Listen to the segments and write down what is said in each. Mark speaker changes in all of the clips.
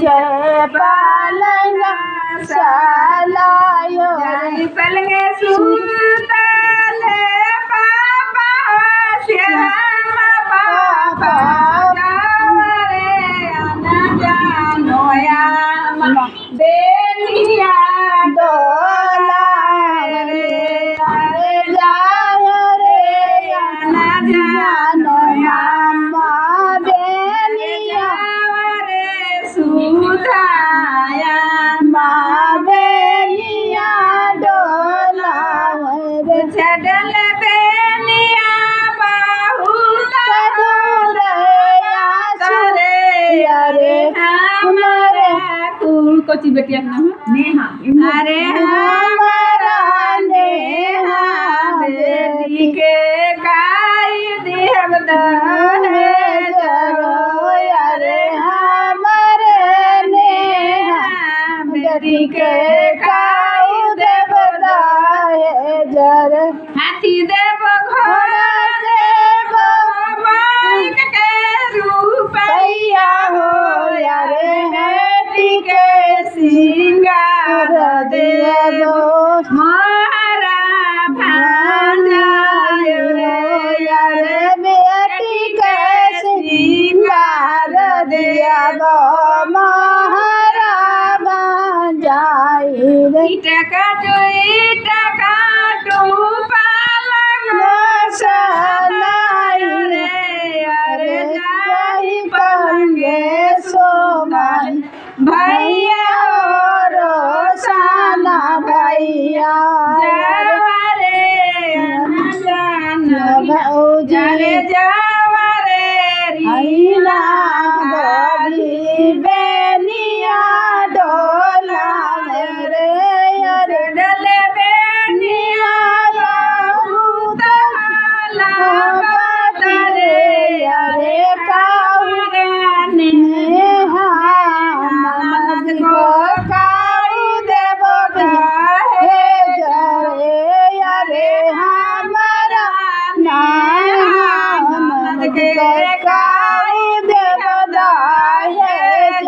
Speaker 1: जय पलंग सालायो रे
Speaker 2: पलंग सुतले पापा श्याम पापा रे आना जानो याम बेलिया
Speaker 1: डोला रे अरे जाय रे आना जानो यामा बेलिया
Speaker 2: रे सुधाया
Speaker 1: माँ बेलिया डोला रे
Speaker 2: छडल बेलिया बहुत
Speaker 1: दूर करे अरे हमारे
Speaker 2: कोची बेटिया का नाम है नेहा अरे हमारा नेहा बेटी के गाय देव दहे
Speaker 1: जरो अरे हमारे नेहा बेटी के काऊ देवदाए जर
Speaker 2: हाथी देव घोड़ा देव माइक के रूपैया हो
Speaker 1: अरे
Speaker 2: बेटी के सिंगार देव मारा भांजाय रे
Speaker 1: अरे बेटी के सिंगार दिया गो महाराजा जाई रे
Speaker 2: इटका टू पालंग
Speaker 1: सनाई
Speaker 2: रे अरे जाई
Speaker 1: पलंगे सोमाई
Speaker 2: भैया
Speaker 1: और साना भैया
Speaker 2: जावरे
Speaker 1: भौजी
Speaker 2: जावरे
Speaker 1: हैला बड़ी बेनिया डोला रे अरे
Speaker 2: डल बेनिया बहुत
Speaker 1: रे अरे काऊ नेहा ननद को काऊ देवो हे जरे अरे हमारा ननद के काऊ देवो हे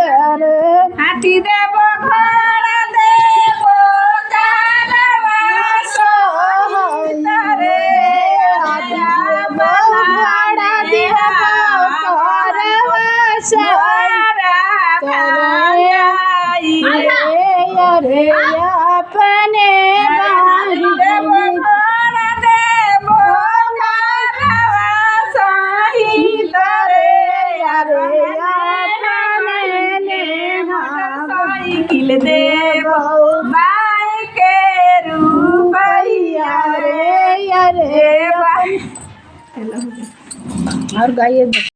Speaker 1: जरे
Speaker 2: हाथी देव घोड़ा देव कालवा सोहित रे
Speaker 1: आजा बहुड़ा दिया अरे अपने
Speaker 2: देव घोड़ा देव कालवा सोहित रे साइकिल देव बाई के रूपैया रे
Speaker 1: अरे
Speaker 2: देवा
Speaker 1: और गाइए